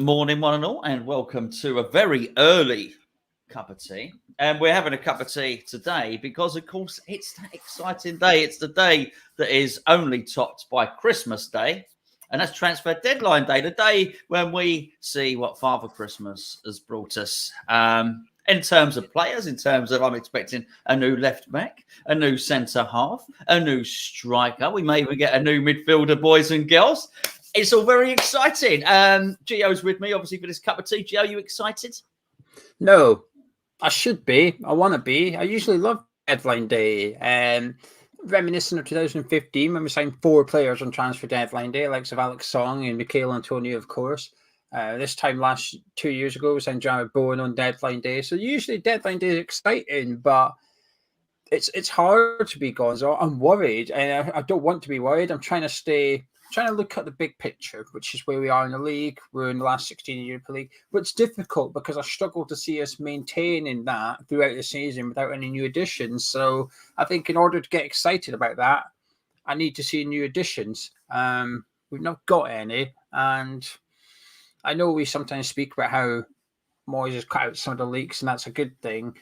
Morning, one and all, and welcome to a very early cup of tea. And we're having a cup of tea today because, of course, it's that exciting day. It's the day that is only topped by Christmas Day, and that's transfer deadline day, the day when we see what Father Christmas has brought us. In terms of players, in terms of I'm expecting a new left back, a new centre half, a new striker. We may even get a new midfielder, boys and girls. It's all very exciting. Geo's with me, obviously, for this cup of tea. Geo, you excited? No, I should be. I want to be. I usually love deadline day. Reminiscent of 2015 when we signed 4 players on transfer deadline day, like Alex Song and Michael Antonio, of course. This time 2 years ago, we signed Jared Bowen on deadline day. So usually deadline day is exciting, but it's hard to be Gonzo. I'm worried, and I don't want to be worried. I'm trying to look at the big picture, which is where we are in the league. We're in the last 16 in Europa League, but it's difficult because I struggle to see us maintaining that throughout the season without any new additions. So I think in order to get excited about that, I need to see new additions. We've not got any, and I know we sometimes speak about how Moyes has cut out some of the leaks, and that's a good thing.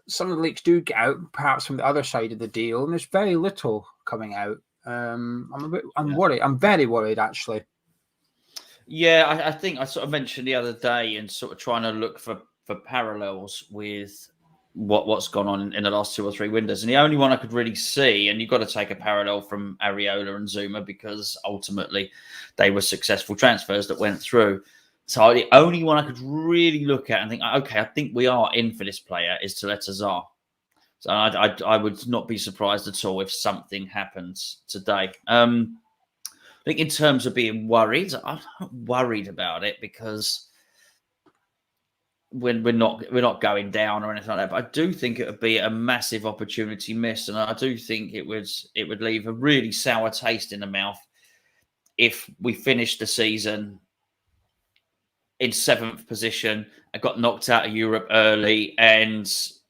Some of the leaks do get out, perhaps from the other side of the deal, and there's very little coming out. I'm worried. I'm very worried, actually. Yeah, I think I sort of mentioned the other day and sort of trying to look for parallels with what's gone on in the last 2 or 3 windows. And the only one I could really see, and you've got to take a parallel from Areola and Zuma because ultimately they were successful transfers that went through. So the only one I could really look at and think, okay, I think we are in for this player is Taleta Azar. So I would not be surprised at all if something happens today. I think in terms of being worried, I'm not worried about it because when we're not going down or anything like that. But I do think it would be a massive opportunity missed, and I do think it would leave a really sour taste in the mouth if we finished the season in 7th position and got knocked out of Europe early and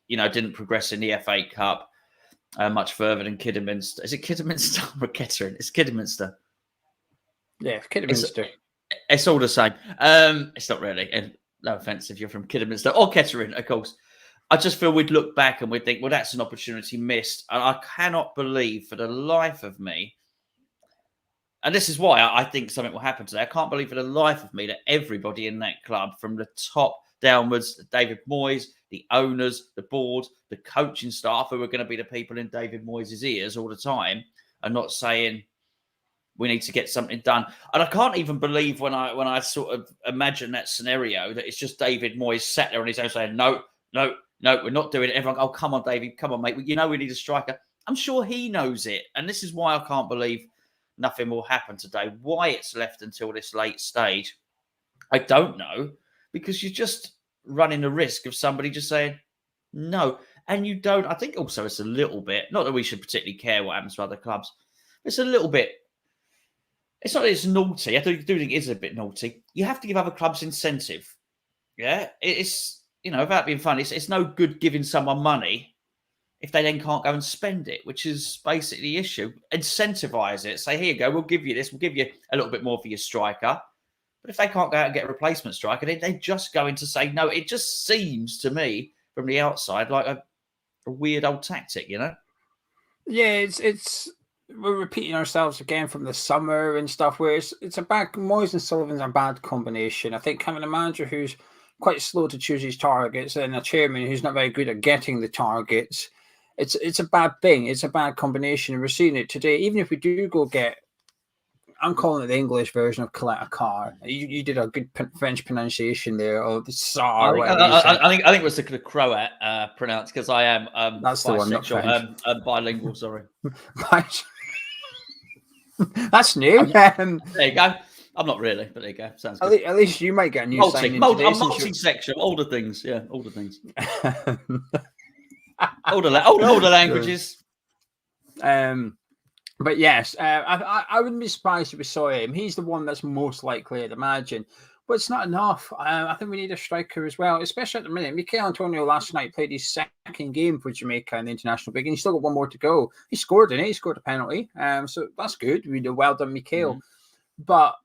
didn't progress in the FA Cup much further than Kidderminster. Is it Kidderminster or Kettering? It's Kidderminster. Yeah, Kidderminster. It's all the same. It's not really. And no offence if you're from Kidderminster or Kettering, of course. I just feel we'd look back and we'd think, well, that's an opportunity missed. And I cannot believe for the life of me, and this is why I think something will happen today. I can't believe for the life of me that everybody in that club, from the top downwards, David Moyes, the owners, the board, the coaching staff, who are going to be the people in David Moyes' ears all the time, are not saying we need to get something done. And I can't even believe when I sort of imagine that scenario that it's just David Moyes sat there on his own saying, no, we're not doing it. Everyone, oh, come on, David, come on, mate. We need a striker. I'm sure he knows it. And this is why I can't believe nothing will happen today. Why it's left until this late stage, I don't know. Because you're just running the risk of somebody just saying no. And you don't. I think also it's a little bit, not that we should particularly care what happens to other clubs. It's a little bit, it's not that it's naughty. I do think it is a bit naughty. You have to give other clubs incentive. Yeah. It's, without being funny, it's no good giving someone money if they then can't go and spend it, which is basically the issue. Incentivize it. Say, here you go, we'll give you this. We'll give you a little bit more for your striker. But if they can't go out and get a replacement striker, they're just going to say no. It just seems to me from the outside like a weird old tactic, Yeah, it's we're repeating ourselves again from the summer and stuff. Where it's a bad Moyes and Sullivan's a bad combination. I think having a manager who's quite slow to choose his targets and a chairman who's not very good at getting the targets, it's a bad thing. It's a bad combination, and we're seeing it today. Even if we do go get, I'm calling it the English version of collect a car. You did a good French pronunciation there, or the SAR. I think it was the Croat pronounced because I am that's the one, not French. Bilingual. Sorry, that's new. There you go. I'm not really, but there you go. Sounds good. At least you might get a new sign. I'm multi-sexual. All the things, yeah, all the things. all the languages. But yes, I wouldn't be surprised if we saw him. He's the one that's most likely, I'd imagine. But it's not enough. I think we need a striker as well, especially at the minute. Michael Antonio last night played his 2nd game for Jamaica in the international big, and he's still got 1 more to go. He scored in it. He scored a penalty. So that's good. Well done, Michael. But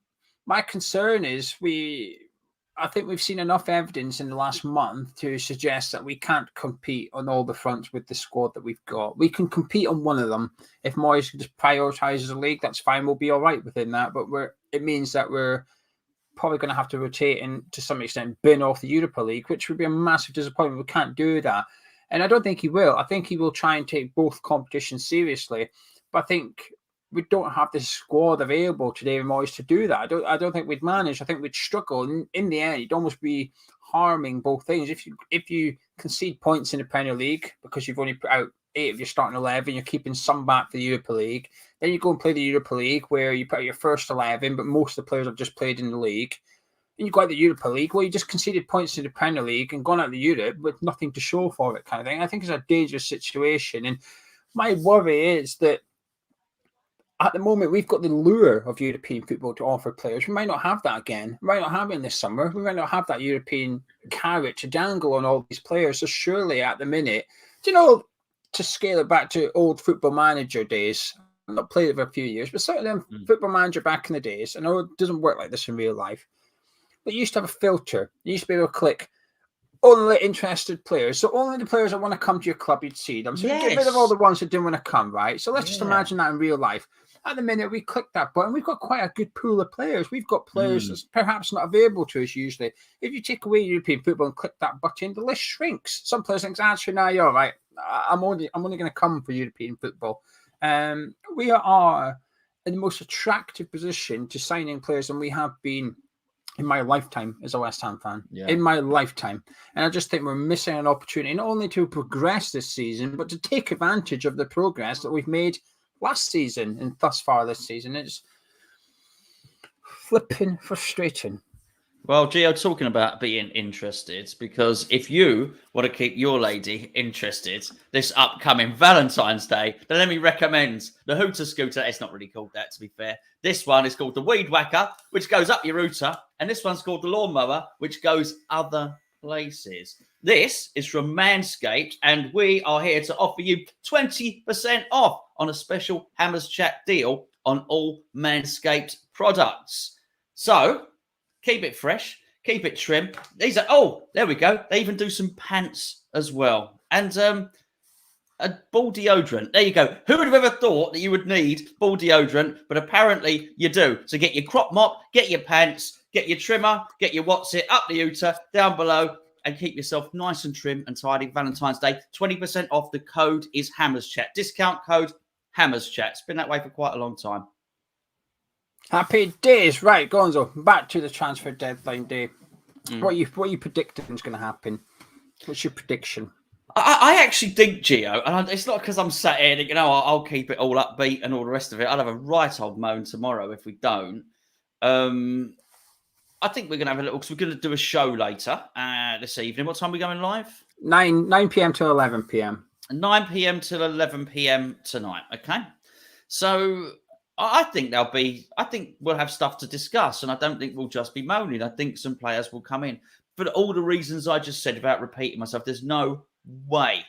my concern is I think we've seen enough evidence in the last month to suggest that we can't compete on all the fronts with the squad that we've got. We can compete on one of them. If Moyes just prioritises the league, that's fine. We'll be all right within that. But it means that we're probably going to have to rotate and to some extent bin off the Europa League, which would be a massive disappointment. We can't do that. And I don't think he will. I think he will try and take both competitions seriously. But I think we don't have the squad available to David Moyes to do that. I don't think we'd manage. I think we'd struggle. And in the end, you'd almost be harming both things. If you concede points in the Premier League because you've only put out 8 of your starting 11, you're keeping some back for the Europa League. Then you go and play the Europa League where you put out your first 11, but most of the players have just played in the league. And you go out the Europa League, well, you just conceded points in the Premier League and gone out the Europe with nothing to show for it, kind of thing. I think it's a dangerous situation. And my worry is that at the moment, we've got the lure of European football to offer players. We might not have that again. We might not have it in this summer. We might not have that European carrot to dangle on all these players. So surely at the minute, to scale it back to old Football Manager days, I've not played it for a few years, but certainly Football Manager back in the days, I know it doesn't work like this in real life, but you used to have a filter. You used to be able to click only interested players. So only the players that want to come to your club, you'd see them. So you get rid of all the ones that didn't want to come, right? So let's just imagine that in real life. At the minute, we click that button. We've got quite a good pool of players. We've got players that's perhaps not available to us usually. If you take away European football and click that button, the list shrinks. Some players think, actually, now you're right. I'm only going to come for European football. We are in the most attractive position to signing players than we have been in my lifetime as a West Ham fan. Yeah. In my lifetime. And I just think we're missing an opportunity not only to progress this season, but to take advantage of the progress that we've made last season and thus far this season. It's flipping frustrating. Well, Geo, talking about being interested, because if you want to keep your lady interested this upcoming Valentine's Day, then let me recommend the Hooter Scooter. It's not really called that, to be fair. This one is called the Weed Whacker, which goes up your router, and this one's called the Lawnmower, which goes other places. This is from Manscaped, and we are here to offer you 20% off on a special Hammers Chat deal on all Manscaped products. So keep it fresh, keep it trim. These are, there we go. They even do some pants as well. And a ball deodorant. There you go. Who would have ever thought that you would need ball deodorant? But apparently you do. So get your crop mop, get your pants, get your trimmer, get your what's it, up the Uter, down below, and keep yourself nice and trim and tidy. Valentine's Day, 20% off. The code is Hammers Chat. Discount code Hammers Chat. It's been that way for quite a long time. Happy days. Right, Gonzo, back to the transfer deadline day. What are you predicting is going to happen? What's your prediction? I actually think, Geo, and it's not because I'm sat here thinking, I'll keep it all upbeat and all the rest of it. I'll have a right old moan tomorrow if we don't. I think we're going to have a little, because we're going to do a show later this evening. What time are we going live? 9 p.m. to 11 p.m. 9 p.m. till 11 p.m. tonight. Okay. So I think we'll have stuff to discuss, and I don't think we'll just be moaning. I think some players will come in. For all the reasons I just said without repeating myself, there's no way.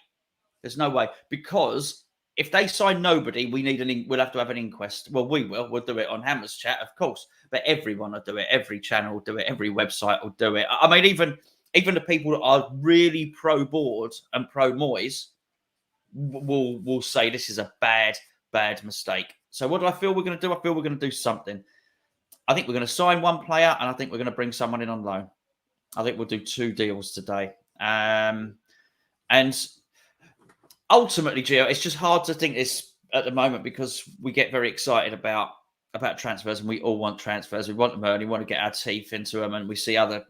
There's no way. Because if they sign nobody, we'll have to have an inquest. Well, we will. We'll do it on Hammers Chat, of course. But everyone will do it. Every channel will do it. Every website will do it. I mean, even the people that are really pro-board and pro-Moyes will say this is a bad mistake. So what do I feel we're going to do? I feel we're going to do something. I think we're going to sign one player, and I think we're going to bring someone in on loan. I think we'll do 2 deals today. And ultimately, Gio, it's just hard to think this at the moment because we get very excited about transfers, and we all want transfers. We want them early. We want to get our teeth into them, and we see Aston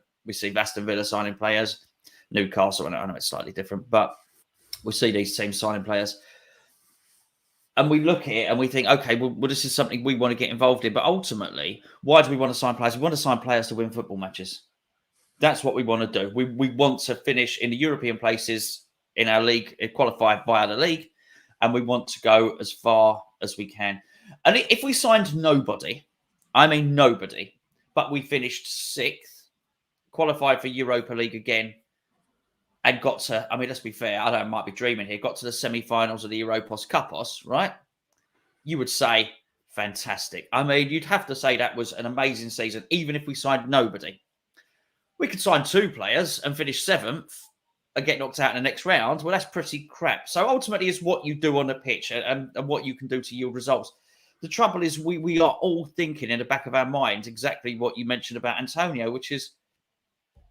Villa signing players, Newcastle. I know it's slightly different, but we see these teams signing players. And we look at it and we think, okay, well, this is something we want to get involved in. But ultimately, why do we want to sign players? We want to sign players to win football matches. That's what we want to do. We want to finish in the European places in our league, qualify via the league, and we want to go as far as we can. And if we signed nobody, but we finished 6th, qualified for Europa League again, and got to, let's be fair, I might be dreaming here, got to the semi-finals of the Europos Cupos, right? You would say, fantastic. You'd have to say that was an amazing season, even if we signed nobody. We could sign 2 players and finish 7th and get knocked out in the next round. Well, that's pretty crap. So ultimately, it's what you do on the pitch and what you can do to yield results. The trouble is we are all thinking in the back of our minds exactly what you mentioned about Antonio, which is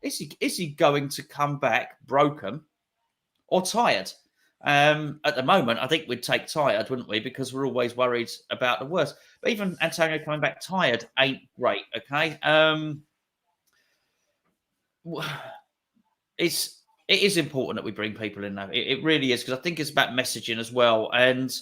he going to come back broken or tired? At the moment, I think we'd take tired, wouldn't we? Because we're always worried about the worst. But even Antonio coming back tired ain't great, okay? It is important that we bring people in, though. It really is, because I think it's about messaging as well. And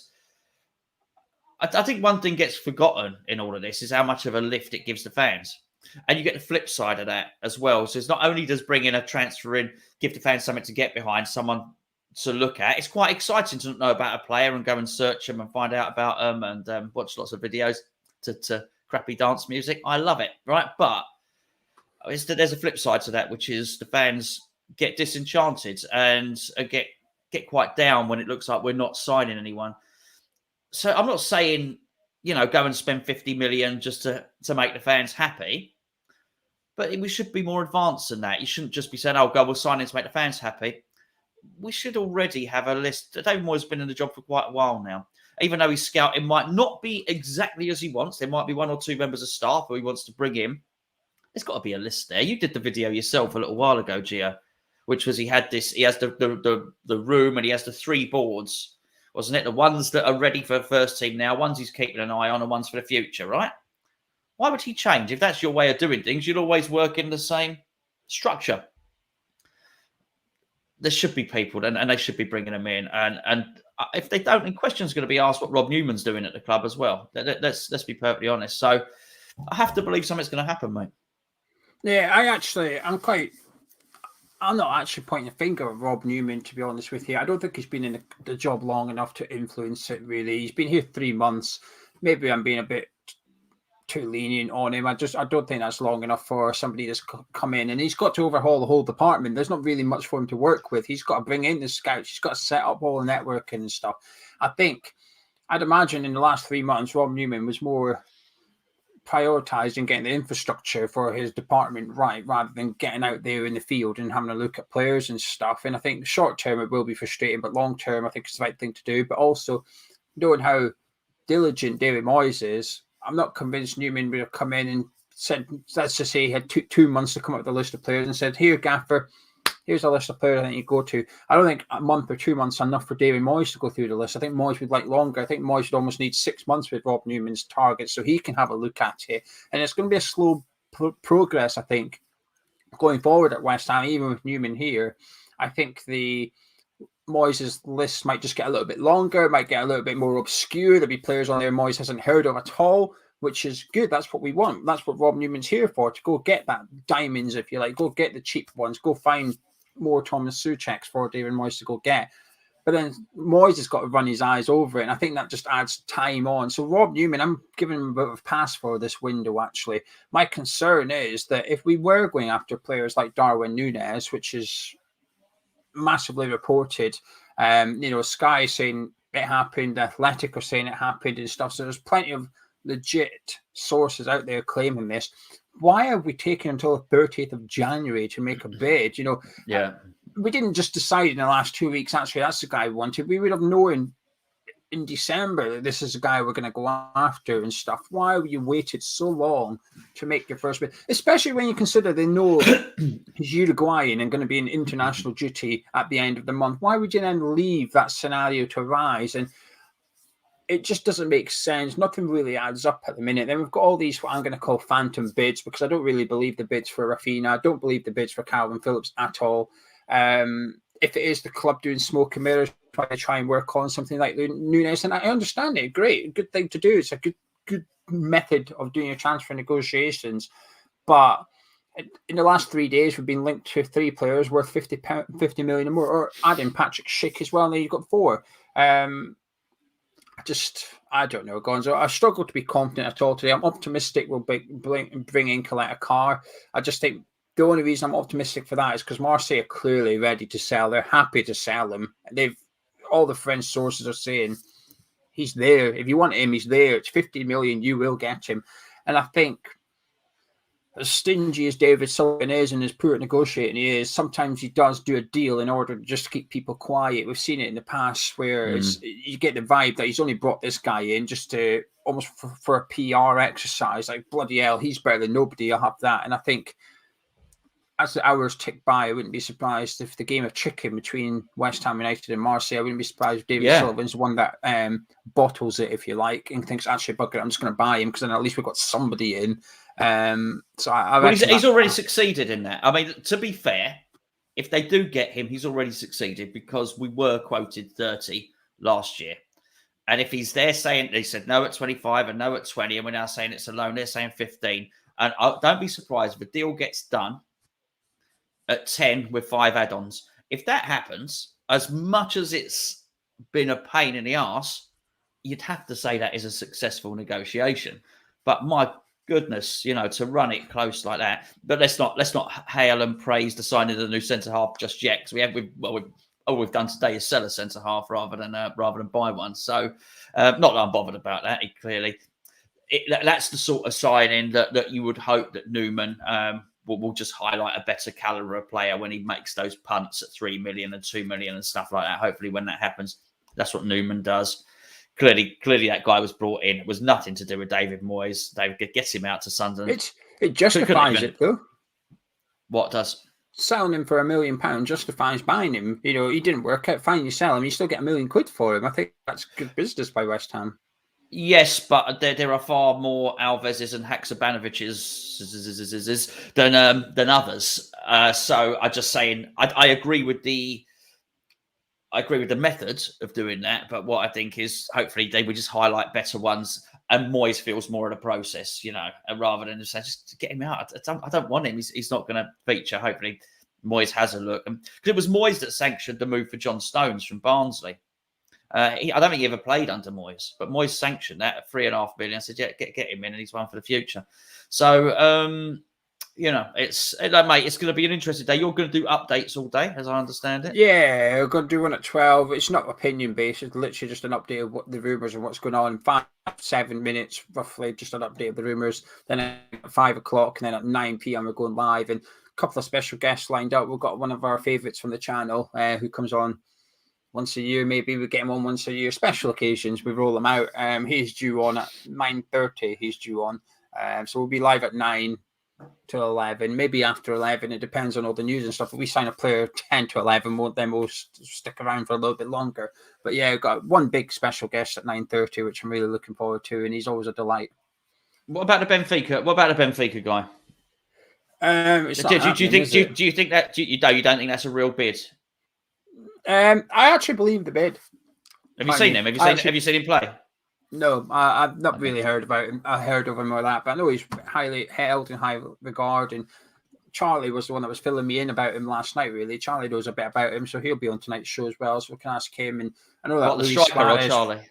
I think one thing gets forgotten in all of this is how much of a lift it gives the fans. And you get the flip side of that as well. So it's not only does bringing a transfer in give the fans something to get behind, someone to look at. It's quite exciting to know about a player and go and search them and find out about them and watch lots of videos to crappy dance music. I love it, right? But there's a flip side to that, which is the fans get disenchanted and get quite down when it looks like we're not signing anyone. So I'm not saying, go and spend 50 million just to make the fans happy. But we should be more advanced than that. You shouldn't just be saying, we'll sign in to make the fans happy. We should already have a list. David Moyes has been in the job for quite a while now. Even though his scouting might not be exactly as he wants, there might be 1 or 2 members of staff who he wants to bring in. There's got to be a list there. You did the video yourself a little while ago, Gio, which was he has the room and he has the 3 boards, wasn't it? The ones that are ready for the first team now, ones he's keeping an eye on, and ones for the future, right? Why would he change? If that's your way of doing things, you'd always work in the same structure. There should be people, and they should be bringing them in. And if they don't, then questions going to be asked what Rob Newman's doing at the club as well. Let's be perfectly honest. So I have to believe something's going to happen, mate. Yeah, I'm not actually pointing a finger at Rob Newman, to be honest with you. I don't think he's been in the job long enough to influence it, really. He's been here 3 months. Maybe I'm being a bit too lenient on him. I don't think that's long enough for somebody that's come in, and he's got to overhaul the whole department. There's not really much for him to work with. He's got to bring in the scouts. He's got to set up all the networking and stuff. I'd imagine in the last 3 months, Rob Newman was more prioritizing getting the infrastructure for his department right, rather than getting out there in the field and having a look at players and stuff. And I think short term it will be frustrating, but long term I think it's the right thing to do. But also, knowing how diligent David Moyes is, I'm not convinced Newman would have come in and said, let's just say he had 2 months to come up with a list of players and said, here, Gaffer, here's a list of players I think you go to. I don't think a month or 2 months is enough for David Moyes to go through the list. I think Moyes would like longer. I think Moyes would almost need 6 months with Rob Newman's targets so he can have a look at it. And it's going to be a slow progress, I think, going forward at West Ham, even with Newman here. I think the Moyes' list might just get a little bit longer, it might get a little bit more obscure. There'll be players on there Moyes hasn't heard of at all, which is good. That's what we want. That's what Rob Newman's here for, to go get that diamonds, if you like. Go get the cheap ones. Go find more Thomas Součeks for David Moyes to go get. But then Moyes has got to run his eyes over it, and I think that just adds time on. So Rob Newman, I'm giving him a bit of a pass for this window, actually. My concern is that if we were going after players like Darwin Núñez, which is massively reported, Sky saying it happened, Athletic are saying it happened and stuff, so there's plenty of legit sources out there claiming this. Why have we taken until the 30th of January to make a bid? We didn't just decide in the last 2 weeks, actually, that's the guy we wanted. We would have known in December that this is the guy we're going to go after and stuff. Why have you waited so long to make your first bid? Especially when you consider they know he's Uruguayan and going to be in international duty at the end of the month. Why would you then leave that scenario to arise? And it just doesn't make sense. Nothing really adds up at the minute. Then we've got all these, what I'm going to call phantom bids, because I don't really believe the bids for Rafinha. I don't believe the bids for Calvin Phillips at all. If it is the club doing smoke and mirrors, try and work on something like Núñez, and I understand it. Great, good thing to do. It's a good method of doing your transfer negotiations. But in the last 3 days, we've been linked to 3 players worth 50 million or more, or adding Patrick Schick as well. And then you've got 4. I don't know, Gonzo. I struggle to be confident at all today. I'm optimistic we'll bring in Coletta Carr. I just think the only reason I'm optimistic for that is because Marseille are clearly ready to sell. They're happy to sell him. All the French sources are saying he's there. If you want him, he's there. It's 50 million. You will get him. And I think as stingy as David Sullivan is and as poor at negotiating he is, sometimes he does do a deal in order to just keep people quiet. We've seen it in the past where you get the vibe that he's only brought this guy in just to almost for a PR exercise. Like, bloody hell, he's better than nobody. I'll have that. And I think as the hours tick by, I wouldn't be surprised if the game of chicken between West Ham United and Marseille, I wouldn't be surprised if David Sullivan's the one that bottles it, if you like, and thinks, actually, bugger it, I'm just going to buy him because then at least we've got somebody in. So he's already succeeded in that. I mean, to be fair, if they do get him, he's already succeeded because we were quoted 30 last year. And if he's there saying, they said no at 25 and no at 20, and we're now saying it's a loan, they're saying 15. And don't be surprised if a deal gets done at 10 with 5 add-ons. If that happens, as much as it's been a pain in the arse, you'd have to say that is a successful negotiation. But my goodness, to run it close like that. But let's not hail and praise the signing of the new centre half just yet, because all we've done today is sell a centre half rather than buy one. So not that I'm bothered about that. That's the sort of signing that you would hope that Newman will just highlight a better caliber of player when he makes those punts at 3 million and 2 million and stuff like that. Hopefully when that happens, that's what Newman does. Clearly that guy was brought in. It was nothing to do with David Moyes. David gets him out to Sunderland. It justifies it, though. What does? Selling him for £1 million justifies buying him. He didn't work out. Fine, you sell him. You still get £1 million for him. I think that's good business by West Ham. Yes, but there are far more Alvez's and Haksabanović's than others. So I'm just saying, I agree with the method of doing that. But what I think is, hopefully, they would just highlight better ones, and Moyes feels more of the process, rather than just say, just get him out. I don't want him. He's not going to feature. Hopefully, Moyes has a look. Because it was Moyes that sanctioned the move for John Stones from Barnsley. I don't think he ever played under Moyes, but Moyes sanctioned that at $3.5 million. I said, yeah, get him in, and he's one for the future. So, it's going to be an interesting day. You're going to do updates all day, as I understand it. Yeah, we're going to do one at 12. It's not opinion based. It's literally just an update of what the rumours and what's going on. 5-7 minutes, roughly, just an update of the rumours. Then at 5 o'clock, and then at 9 p.m. we're going live, and a couple of special guests lined up. We've got one of our favourites from the channel who comes on once a year. Maybe we get him on once a year. Special occasions, we roll them out. He's due on at 9:30. He's due on. So we'll be live at 9 to 11, maybe after 11. It depends on all the news and stuff. If we sign a player 10 to 11, then we'll stick around for a little bit longer. But yeah, we've got one big special guest at 9:30, which I'm really looking forward to, and he's always a delight. What about the Benfica guy? Do you think that you don't think that's a real bid? I actually believe the bid. Have you seen him? Have you seen him play? No, I've not really heard about him. I heard of him or that, but I know he's highly held in high regard. And Charlie was the one that was filling me in about him last night. Really, Charlie knows a bit about him, so he'll be on tonight's show as well. So we can ask him. And I know that the striker or Charlie.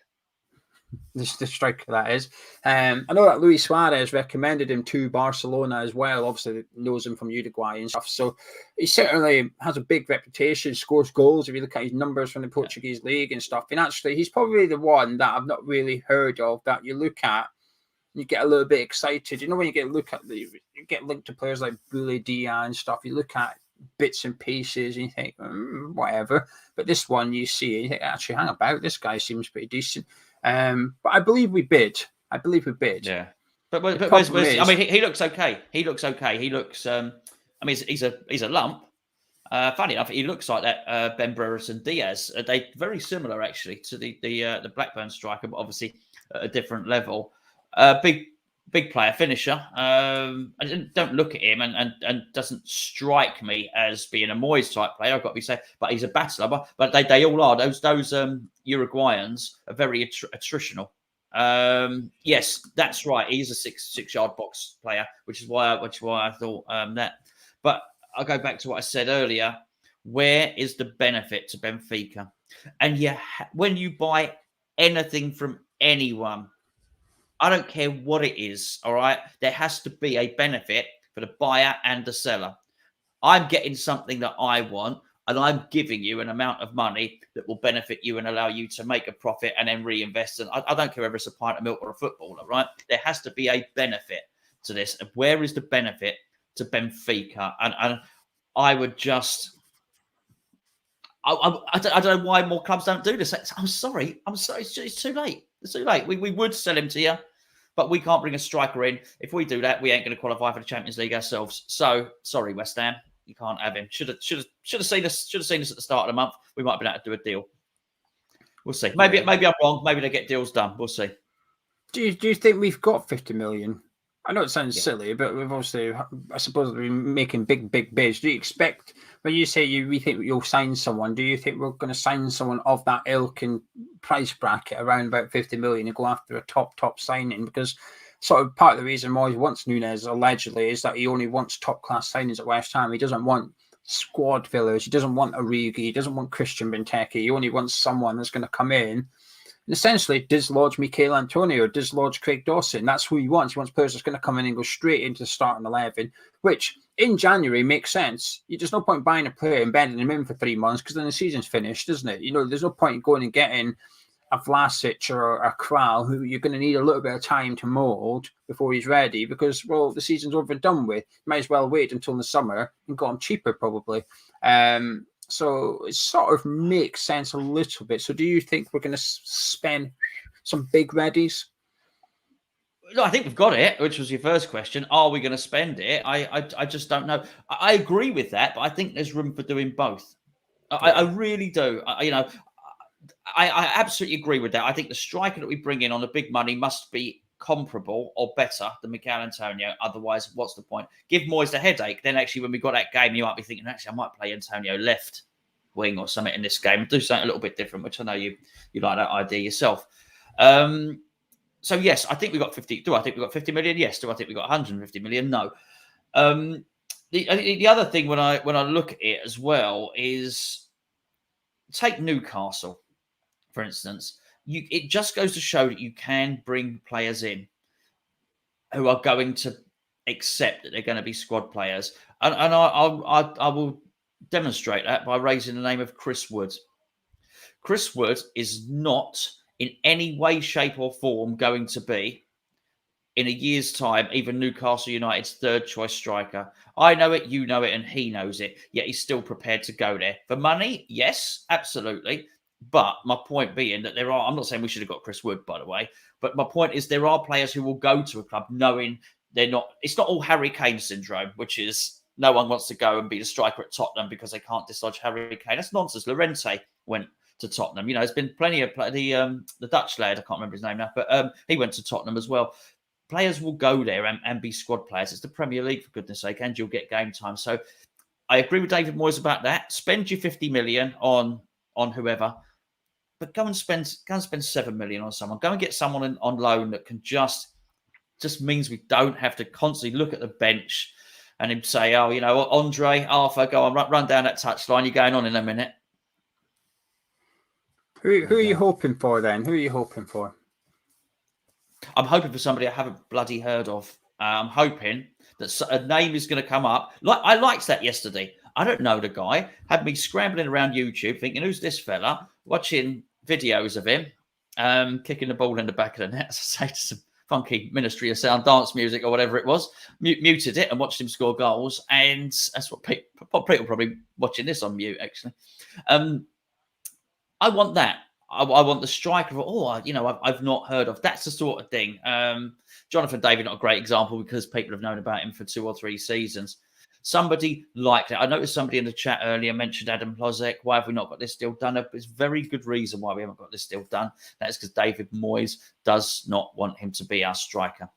The striker, that is. I know that Luis Suarez recommended him to Barcelona as well. Obviously, knows him from Uruguay and stuff. So he certainly has a big reputation, scores goals. If you look at his numbers from the Portuguese league and stuff. And actually, he's probably the one that I've not really heard of that you look at, you get a little bit excited. When you get linked to players like Boulaye Dia and stuff, you look at bits and pieces and you think, whatever. But this one you see, you think, actually, hang about, this guy seems pretty decent. But I believe we bid. Yeah, but I mean, he looks okay. He looks. I mean, he's a lump. Funny enough, he looks like that Ben Brereton Diaz. They very similar actually to the Blackburn striker, but obviously at a different level. Big player, finisher. I don't look at him and doesn't strike me as being a Moyes type player. I've got to be said, but he's a battler. But they all are. Those Uruguayans are very attritional. Yes, that's right. He's a six-yard box player, which is why I thought that. But I'll go back to what I said earlier. Where is the benefit to Benfica? And when you buy anything from anyone, I don't care what it is, all right? There has to be a benefit for the buyer and the seller. I'm getting something that I want, and I'm giving you an amount of money that will benefit you and allow you to make a profit and then reinvest. And I don't care whether it's a pint of milk or a footballer, right? There has to be a benefit. to this. Where is the benefit to Benfica? And I would just... I don't know why more clubs don't do this. I'm sorry. It's too late. It's too late. We would sell him to you, but we can't bring a striker in. If we do that, we ain't going to qualify for the Champions League ourselves. So sorry, West Ham, you can't have him. Should have seen us. Should have seen us at the start of the month. We might have been able to do a deal. We'll see. Maybe I'm wrong. Maybe they get deals done. We'll see. Do you think we've got 50 million? I know it sounds silly, but we've obviously, I suppose, we're making big bids. Do you expect, when you say we think you'll sign someone, do you think we're going to sign someone of that ilk and price bracket around about 50 million and go after a top signing? Because sort of part of the reason why he wants Nunes, allegedly, is that he only wants top-class signings at West Ham. He doesn't want squad fillers. He doesn't want Origi. He doesn't want Christian Benteke. He only wants someone that's going to come in and essentially dislodge Michail Antonio, dislodge Craig Dawson. That's who he wants. He wants players that's going to come in and go straight into the starting 11, which in January makes sense. There's no point buying a player and bending him in for 3 months because then the season's finished, isn't it? There's no point in going and getting a Vlasic or a Kral who you're going to need a little bit of time to mould before he's ready because, well, the season's over and done with. You might as well wait until the summer and got him cheaper probably. So it sort of makes sense a little bit. So do you think we're going to spend some big readies? No, I think we've got it, which was your first question. Are we going to spend it? I just don't know. I agree with that, but I think there's room for doing both. I really do. I absolutely agree with that. I think the striker that we bring in on the big money must be comparable or better than Michail Antonio. Otherwise, what's the point? Give Moyes the headache. Then actually, when we got that game, you might be thinking, actually, I might play Antonio left wing or something in this game and do something a little bit different, which I know you like that idea yourself. So yes, I think we got 50. Do I think we got 50 million? Yes. Do I think we got 150 million? No. The other thing when I look at it as well is take Newcastle, for instance. It just goes to show that you can bring players in who are going to accept that they're going to be squad players. And I will demonstrate that by raising the name of Chris Wood. Chris Wood is not in any way, shape or form going to be, in a year's time, even Newcastle United's third choice striker. I know it, you know it, and he knows it, yet he's still prepared to go there. For money, yes, absolutely. But my point being that I'm not saying we should have got Chris Wood, by the way, but my point is there are players who will go to a club knowing it's not all Harry Kane syndrome, which is no one wants to go and be the striker at Tottenham because they can't dislodge Harry Kane. That's nonsense. Llorente went to Tottenham. There's been plenty of the Dutch lad, I can't remember his name now, but he went to Tottenham as well. Players will go there and be squad players. It's the Premier League, for goodness sake, and you'll get game time. So I agree with David Moyes about that. Spend your 50 million on whoever, but go and spend 7 million on someone. Go and get someone on loan that can just means we don't have to constantly look at the bench and him say, Andre, Arthur, go on, run down that touchline. You're going on in a minute. Who are you hoping for then? Who are you hoping for? I'm hoping for somebody I haven't bloody heard of. I'm hoping that a name is going to come up. I liked that yesterday. I don't know the guy. Had me scrambling around YouTube thinking, who's this fella? Watching videos of him kicking the ball in the back of the net, as I say, to some funky Ministry of Sound dance music or whatever it was. Muted it and watched him score goals. And that's what people probably watching this on mute, actually. I want that. I want the striker. I've not heard of. That's the sort of thing. Jonathan David, not a great example because people have known about him for 2 or 3 seasons. Somebody like that. I noticed somebody in the chat earlier mentioned Adam Plozek. Why have we not got this deal done? There's a very good reason why we haven't got this deal done. That is because David Moyes does not want him to be our striker.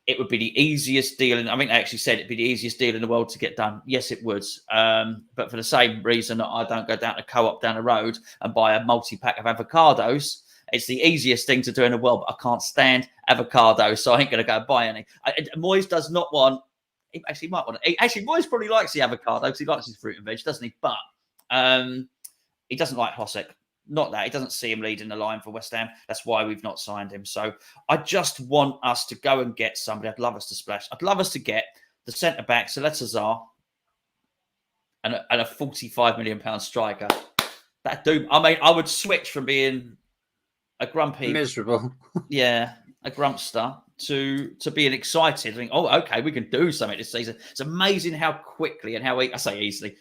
It would be the easiest deal. And I think I actually said it'd be the easiest deal in the world to get done. Yes, it would. But for the same reason that I don't go down to Co-op down the road and buy a multi-pack of avocados, it's the easiest thing to do in the world, but I can't stand avocados, so I ain't going to go buy any. Moyes does not want... He actually might want to... Actually, Moyes probably likes the avocado because he likes his fruit and veg, doesn't he? But he doesn't like Hosek. Not that. He doesn't see him leading the line for West Ham. That's why we've not signed him. So I just want us to go and get somebody. I'd love us to splash. I'd love us to get the centre-back, Salet Azar, and a £45 million striker. That do. I mean, I would switch from being a grumpy... Miserable. Yeah. a Grumpster to being excited. Think, oh, okay, we can do something this season. It's amazing how quickly and how I say easily.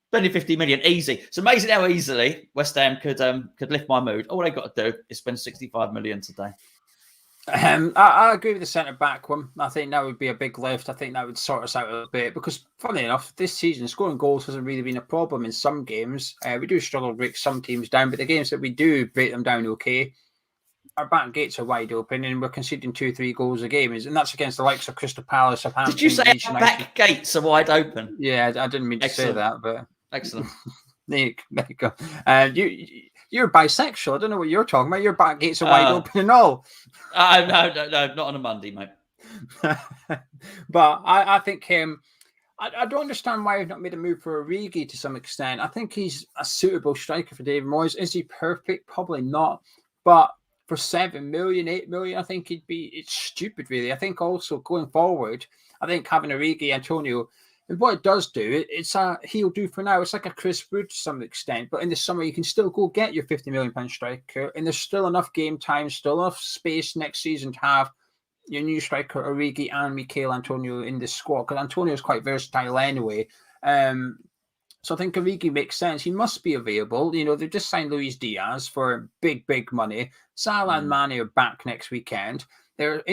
Spending 50 million easy. It's amazing how easily West Ham could lift my mood. All they got to do is spend 65 million today. I agree with the centre back one. I think that would be a big lift. I think that would sort us out a bit because, funny enough, this season scoring goals hasn't really been a problem in some games. We do struggle to break some teams down, but the games that we do break them down okay, our back gates are wide open and we're conceding 2-3 goals a game, and that's against the likes of Crystal Palace, Southampton. Did you say our back gates are wide open? Yeah, I didn't mean to say that, but excellent. There you go. You're bisexual. I don't know what you're talking about. Your back gates are wide open and all. No, not on a Monday, mate. But I think I don't understand why I've not made a move for Origi to some extent. I think he's a suitable striker for David Moyes. Is he perfect? Probably not. But for 7 million, 8 million, I think it's stupid, really. I think also going forward, I think having Origi, Antonio, and what it does do, he'll do for now. It's like a Chris Wood to some extent, but in the summer you can still go get your £50 million striker, and there's still enough game time, still enough space next season to have your new striker Origi and Mikel Antonio in this squad, because Antonio is quite versatile anyway. So I think Origi makes sense. He must be available. You know, they've just signed Luis Diaz for big Money. Salah and Mane are back next weekend. They're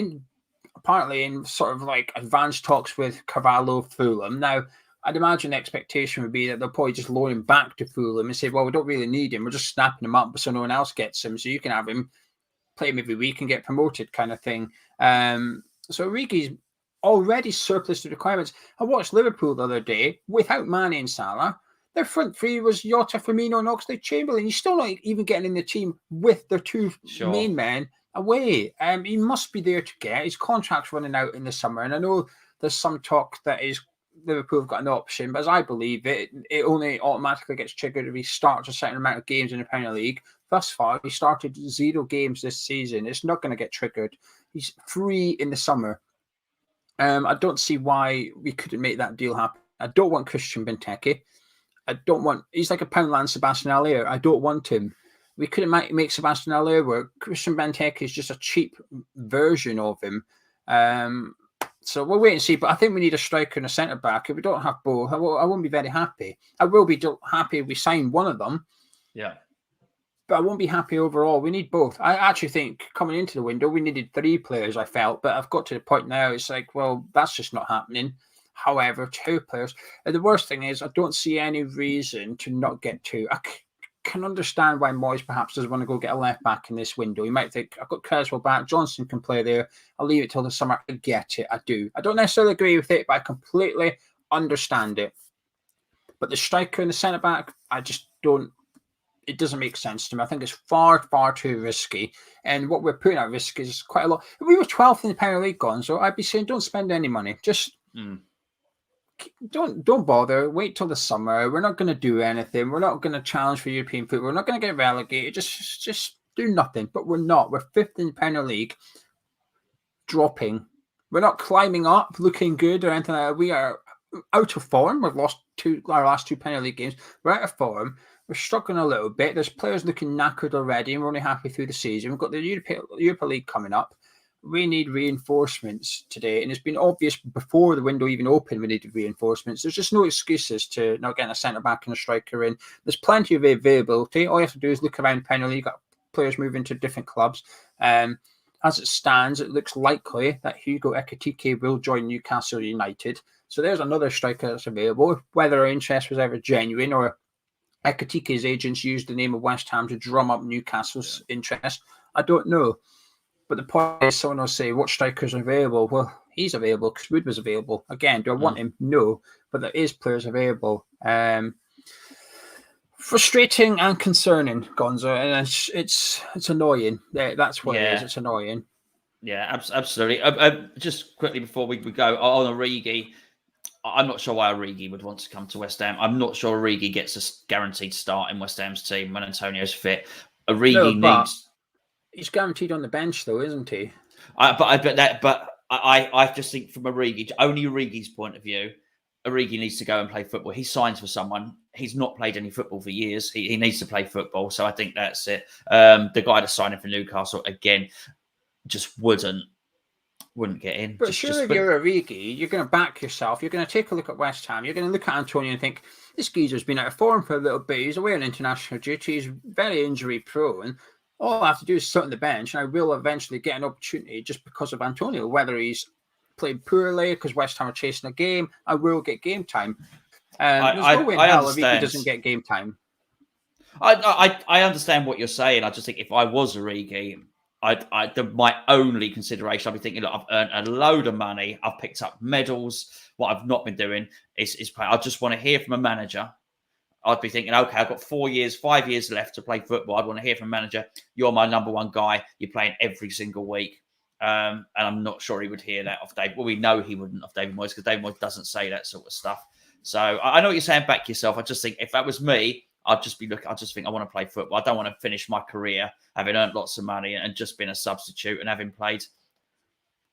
apparently in sort of like advanced talks with Carvalho Fulham. Now, I'd imagine the expectation would be that they'll probably just loan him back to Fulham and say, well, we don't really need him. We're just snapping him up so no one else gets him. So you can have him, play him every week and get promoted kind of thing. So Origi's already surplus to requirements. I watched Liverpool the other day without Mane and Salah. Their front three was Jota, Firmino and Oxlade-Chamberlain. He's still not even getting in the team with their two main men away. He must be there to get. His contract's running out in the summer, and I know there's some talk that Liverpool have got an option, but as I believe it only automatically gets triggered if he starts a certain amount of games in the Premier League. Thus far, he started 0 games this season. It's not going to get triggered. He's free in the summer. I don't see why we couldn't make that deal happen. I don't want Christian Benteke. He's like a Poundland Sebastian Haller. I don't want him. We couldn't make Sebastian Haller work. Christian Benteke is just a cheap version of him. So we'll wait and see. But I think we need a striker and a centre back. If we don't have both, I won't be very happy. I will be happy if we sign one of them. Yeah. But I won't be happy overall. We need both. I actually think coming into the window, we needed 3 players, I felt. But I've got to the point now, it's like, well, that's just not happening. However, 2 players. And the worst thing is, I don't see any reason to not get 2. I can understand why Moyes perhaps doesn't want to go get a left back in this window. He might think, I've got Creswell back, Johnson can play there. I'll leave it till the summer. I get it. I do. I don't necessarily agree with it, but I completely understand it. But the striker and the centre back, I just don't. It doesn't make sense to me. I think it's far too risky. And what we're putting at risk is quite a lot. If we were 12th in the Premier League, Gonzo, I'd be saying don't spend any money. Just don't bother. Wait till the summer. We're not going to do anything. We're not going to challenge for European football. We're not going to get relegated. Just do nothing. But we're not. We're 5th in the Premier League, dropping. We're not climbing up, looking good or anything like that. We are out of form. We've lost our last 2 Premier League games. We're out of form. We're struggling a little bit. There's players looking knackered already, and we're only halfway through the season. We've got the Europa League coming up. We need reinforcements today, and it's been obvious before the window even opened we needed reinforcements. There's just no excuses to not getting a centre-back and a striker in. There's plenty of availability. All you have to do is look around the Premier League, got players moving to different clubs. As it stands, it looks likely that Hugo Ekitike will join Newcastle United. So there's another striker that's available. Whether our interest was ever genuine or Ekitike's agents used the name of West Ham to drum up Newcastle's interest, I don't know. But the point is, someone will say, what strikers are available? Well, he's available because Wood was available. Again, do I want him? No. But there is players available. Frustrating and concerning, Gonzo. And it's annoying. That's what it is. It's annoying. Yeah, absolutely. Just quickly before we go, on Origi, I'm not sure why Origi would want to come to West Ham. I'm not sure Origi gets a guaranteed start in West Ham's team when Antonio's fit. Origi needs... He's guaranteed on the bench, though, isn't he? I just think from only Origi's point of view, Origi needs to go and play football. He signs for someone. He's not played any football for years. He needs to play football. So I think that's it. The guy that's signing for Newcastle, again, just wouldn't get in. But sure, if you're Origi, you're going to back yourself. You're going to take a look at West Ham. You're going to look at Antonio and think, this geezer's been out of form for a little bit. He's away on international duty. He's very injury prone. All I have to do is sit on the bench, and I will eventually get an opportunity just because of Antonio. Whether he's played poorly because West Ham are chasing a game, I will get game time. There's no way in hell if he doesn't get game time. I understand what you're saying. I just think if I was Origi, my only consideration, I'd be thinking, look, I've earned a load of money. I've picked up medals. What I've not been doing is play. I just want to hear from a manager. I'd be thinking, okay, I've got 5 years left to play football. I'd want to hear from a manager. You're my number one guy. You're playing every single week. And I'm not sure he would hear that off David. Well, we know he wouldn't off David Moyes because David Moyes doesn't say that sort of stuff. So I know what you're saying. Back yourself. I just think if that was me, I'd just be looking. I just think I want to play football. I don't want to finish my career having earned lots of money and just been a substitute and having played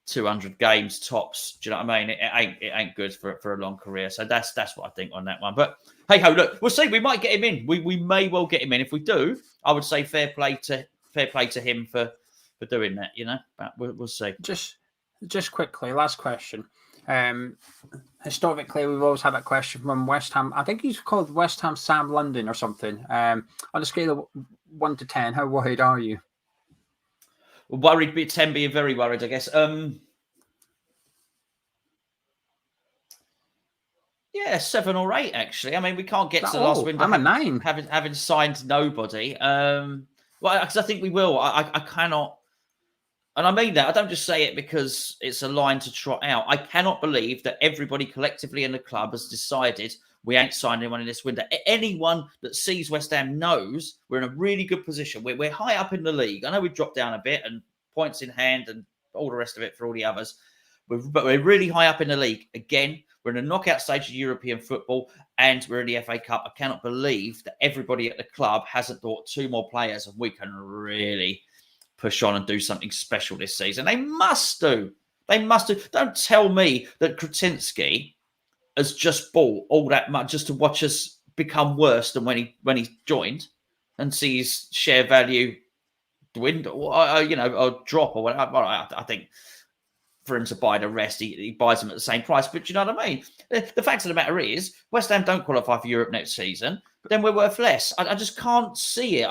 200 games tops. Do you know what I mean? It ain't good for a long career. So that's what I think on that one. But hey ho, look, we'll see. We might get him in. We may well get him in. If we do, I would say fair play to him for doing that. You know, but we'll see. Just quickly, last question. Historically, we've always had that question from West Ham. I think he's called West Ham Sam London or something. On a scale of 1 to 10, how worried are you? Worried, 10 being very worried, I guess. Yeah, 7 or 8 actually. I mean, we can't get to the last window. I'm a 9, having signed nobody. Well, because I think we will. I cannot. And I mean that. I don't just say it because it's a line to trot out. I cannot believe that everybody collectively in the club has decided we ain't signing anyone in this window. Anyone that sees West Ham knows we're in a really good position. We're high up in the league. I know we've dropped down a bit and points in hand and all the rest of it for all the others. But we're really high up in the league. Again, we're in a knockout stage of European football and we're in the FA Cup. I cannot believe that everybody at the club hasn't thought 2 more players and we can really push on and do something special this season. They must do. Don't tell me that Kretinsky has just bought all that much just to watch us become worse than when he joined and see his share value dwindle, or drop or whatever. I think for him to buy the rest, he buys them at the same price. But you know what I mean? The fact of the matter is, West Ham don't qualify for Europe next season, but then we're worth less. I just can't see it.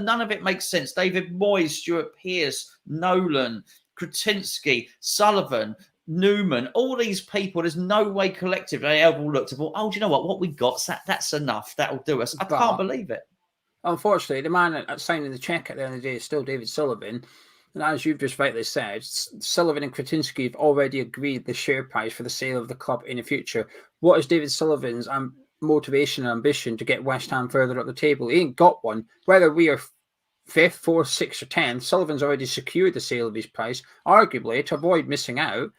None of it makes sense. David Moyes, Stuart Pearce, Nolan, Kretinsky, Sullivan, Newman, all these people, there's no way collective they have all looked at, do you know what we got, that's enough. That'll do us. I can't believe it. Unfortunately, the man signing the cheque at the end of the day is still David Sullivan. And as you've just rightly said, Sullivan and Kretinsky have already agreed the share price for the sale of the club in the future. What is David Sullivan's motivation and ambition to get West Ham further up the table? He ain't got one. Whether we are 5th, 4th, 6th or 10th, Sullivan's already secured the sale of his price, arguably to avoid missing out.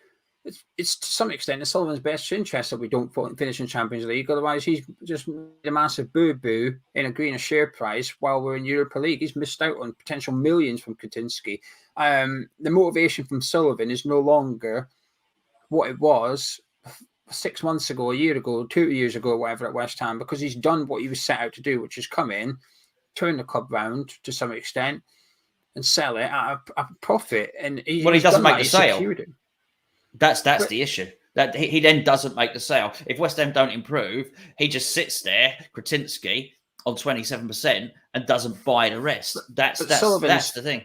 It's to some extent in Sullivan's best interest that we don't finish in Champions League. Otherwise, he's just made a massive boo-boo in agreeing a share price while we're in Europa League. He's missed out on potential millions from Kretinsky. The motivation from Sullivan is no longer what it was 6 months ago, a year ago, 2 years ago, whatever, at West Ham, because he's done what he was set out to do, which is come in, turn the club round to some extent, and sell it at a profit. And he doesn't make the sale. That's the issue. That he then doesn't make the sale. If West Ham don't improve, he just sits there, Kretinsky, on 27% and doesn't buy the rest. That's the thing.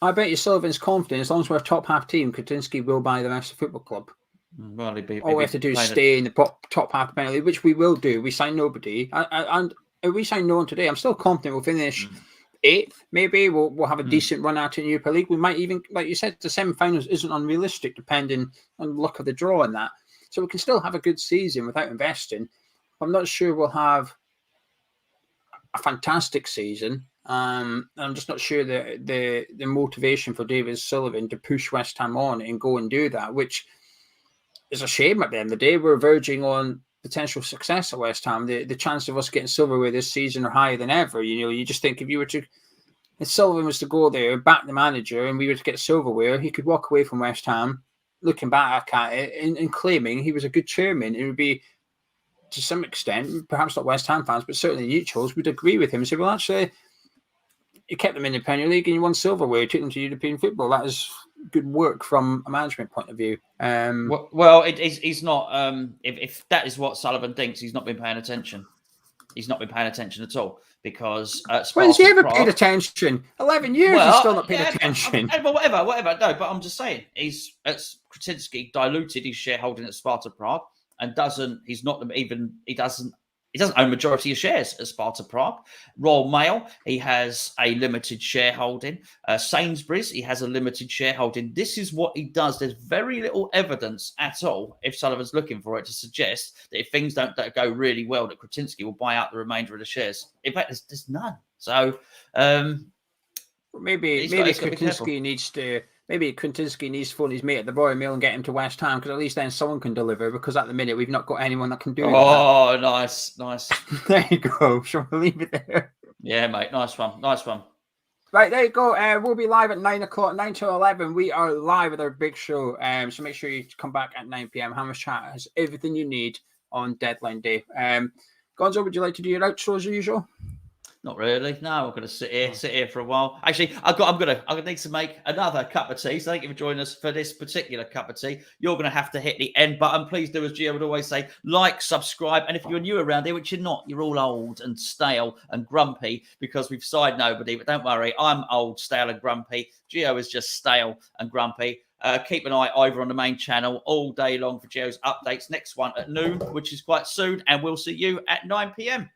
I bet you Sullivan's confident as long as we're a top half team, Kretinsky will buy the rest of the football club. Well, all we have to do is stay in the top half of the Premier League, which we will do. We sign nobody. And if we sign no one today, I'm still confident we'll finish 8th. Maybe we'll have a decent run out in Europa League. We might even, like you said, the semi-finals isn't unrealistic depending on the luck of the draw and that. So we can still have a good season without investing. I'm not sure we'll have a fantastic season. I'm just not sure the motivation for David Sullivan to push West Ham on and go and do that, which is a shame at the end of the day. We're verging on potential success at West Ham. The chance of us getting silverware this season are higher than ever. You just think if Sullivan was to go there, back the manager, and we were to get silverware, he could walk away from West Ham, looking back at it and claiming he was a good chairman. It would be, to some extent, perhaps not West Ham fans, but certainly neutrals would agree with him and say, well, actually, you kept them in the Premier League and you won silverware, you took them to European football. That is good work from a management point of view. Well, he's not. If that is what Sullivan thinks, he's not been paying attention. He's not been paying attention at all because When has he ever Prague, paid attention? 11 years he's still not paid attention. But whatever. No, but I'm just saying, Kretinsky diluted his shareholding at Sparta Prague and he doesn't own majority of shares at Sparta Prague. Royal Mail, he has a limited shareholding. Sainsbury's, he has a limited shareholding. This is what he does. There's very little evidence at all, if Sullivan's looking for it, to suggest that if things don't go really well, that Kretinsky will buy out the remainder of the shares. In fact, there's none. So maybe Kretinsky needs to. Maybe Kretinsky needs to phone his mate at the Royal Mail and get him to West Ham, because at least then someone can deliver, because at the minute we've not got anyone that can do it. Oh, nice. There you go. Shall we leave it there? Yeah, mate. Nice one. Right, there you go. We'll be live at 9 o'clock, 9 to 11. We are live with our big show. So make sure you come back at 9 p.m. Hammers Chat has everything you need on deadline day. Gonzo, would you like to do your outro as usual? Not really. No, I'm going to sit here for a while. Actually, I'm going to need to make another cup of tea. So thank you for joining us for this particular cup of tea. You're going to have to hit the end button. Please do, as Geo would always say, like, subscribe. And if you're new around here, which you're not, you're all old and stale and grumpy because we've signed nobody. But don't worry, I'm old, stale and grumpy. Geo is just stale and grumpy. Keep an eye over on the main channel all day long for Geo's updates. Next one at noon, which is quite soon. And we'll see you at 9 p.m.